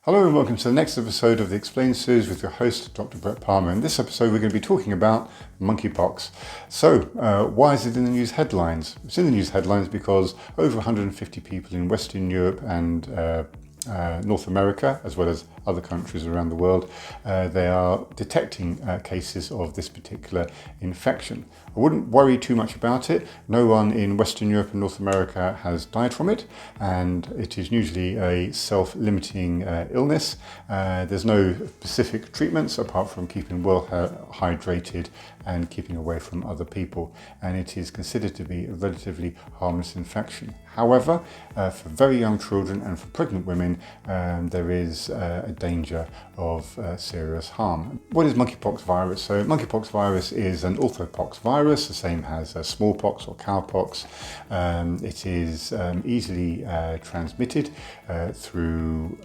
Hello and welcome to the next episode of the Explain series with your host, Dr. Bret Palmer. In this episode, we're going to be talking about monkeypox. So, why is it in the news headlines? It's in the news headlines because over 150 people in Western Europe and North America, as well as other countries around the world, they are detecting cases of this particular infection. I wouldn't worry too much about it. No one in Western Europe and North America has died from it, and it is usually a self-limiting illness. There's no specific treatments apart from keeping well hydrated and keeping away from other people, and it is considered to be a relatively harmless infection. However, for very young children and for pregnant women, there is a danger of serious harm. What is monkeypox virus? So monkeypox virus is an orthopox virus, the same as smallpox or cowpox. It is easily transmitted through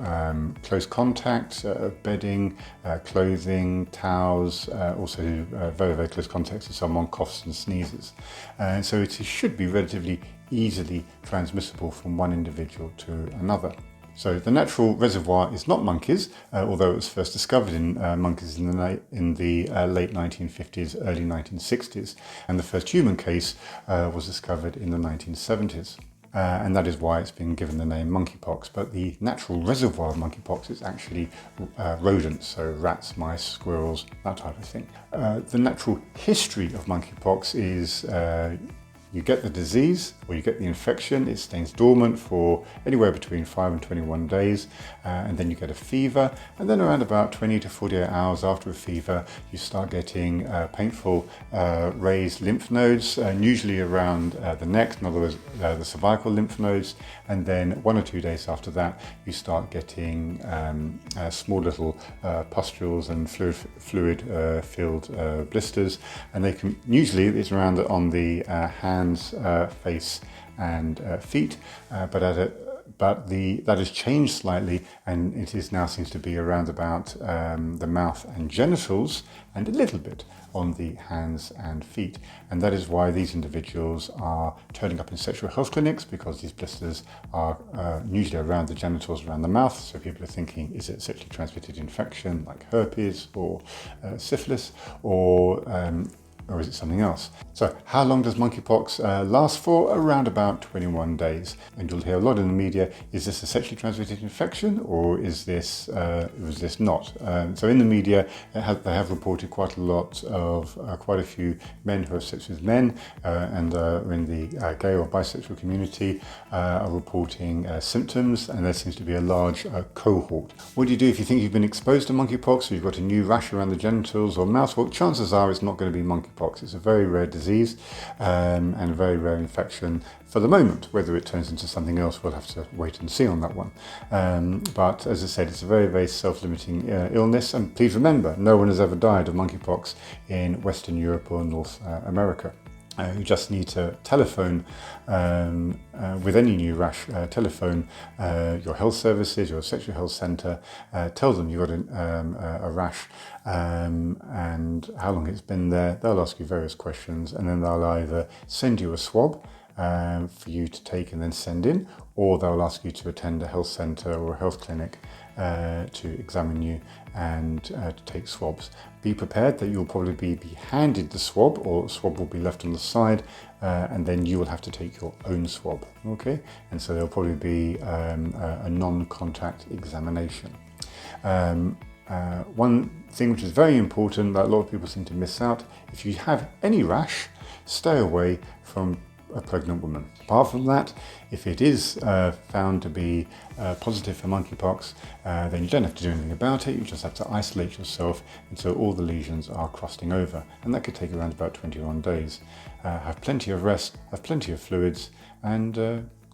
close contact, bedding, clothing, towels, also very, very close contact if someone coughs and sneezes. And so it should be relatively easily transmissible from one individual to another. So the natural reservoir is not monkeys, although it was first discovered in monkeys in the late 1950s, early 1960s, and the first human case was discovered in the 1970s. And that is why it's been given the name monkeypox. But the natural reservoir of monkeypox is actually rodents, so rats, mice, squirrels, that type of thing. The natural history of monkeypox is you get the disease or you get the infection, it stays dormant for anywhere between 5 and 21 days, and then you get a fever, and then around about 20 to 48 hours after a fever, you start getting painful raised lymph nodes, usually around the neck, in other words, the cervical lymph nodes, and then 1 or 2 days after that, you start getting small little pustules and fluid-filled blisters, and they can usually it's around on the hands, face and feet, but that has changed slightly, and it is now seems to be around about the mouth and genitals, and a little bit on the hands and feet. And that is why these individuals are turning up in sexual health clinics, because these blisters are usually around the genitals, around the mouth. So people are thinking, is it sexually transmitted infection like herpes or syphilis, or is it something else? So how long does monkeypox last for? Around about 21 days. And you'll hear a lot in the media, is this a sexually transmitted infection, or is this not? So in the media, they have reported quite a lot of quite a few men who have sex with men and in the gay or bisexual community are reporting symptoms, and there seems to be a large cohort. What do you do if you think you've been exposed to monkeypox, or you've got a new rash around the genitals or mouth? Well, chances are it's not going to be monkeypox. It's a very rare disease and a very rare infection for the moment. Whether it turns into something else, we'll have to wait and see on that one. But as I said, it's a very, very self-limiting illness. And please remember, no one has ever died of monkeypox in Western Europe or North America. You just need to telephone with any new rash, telephone your health services, your sexual health centre, tell them you've got a rash and how long it's been there. They'll ask you various questions, and then they'll either send you a swab for you to take and then send in, or they'll ask you to attend a health centre or a health clinic to examine you and to take swabs. Be prepared that you'll probably be handed the swab, or a swab will be left on the side, and then you will have to take your own swab. Okay, and so there'll probably be a non-contact examination. One thing which is very important that a lot of people seem to miss out: if you have any rash, stay away from a pregnant woman. Apart from that, if it is found to be positive for monkeypox, then you don't have to do anything about it. You just have to isolate yourself until all the lesions are crusting over, and that could take around about 21 days. Have plenty of rest, have plenty of fluids, and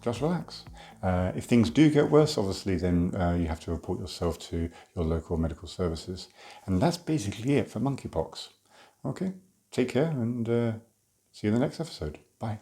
just relax. If things do get worse, obviously then you have to report yourself to your local medical services. And that's basically it for monkeypox. Okay, take care, and see you in the next episode. Bye.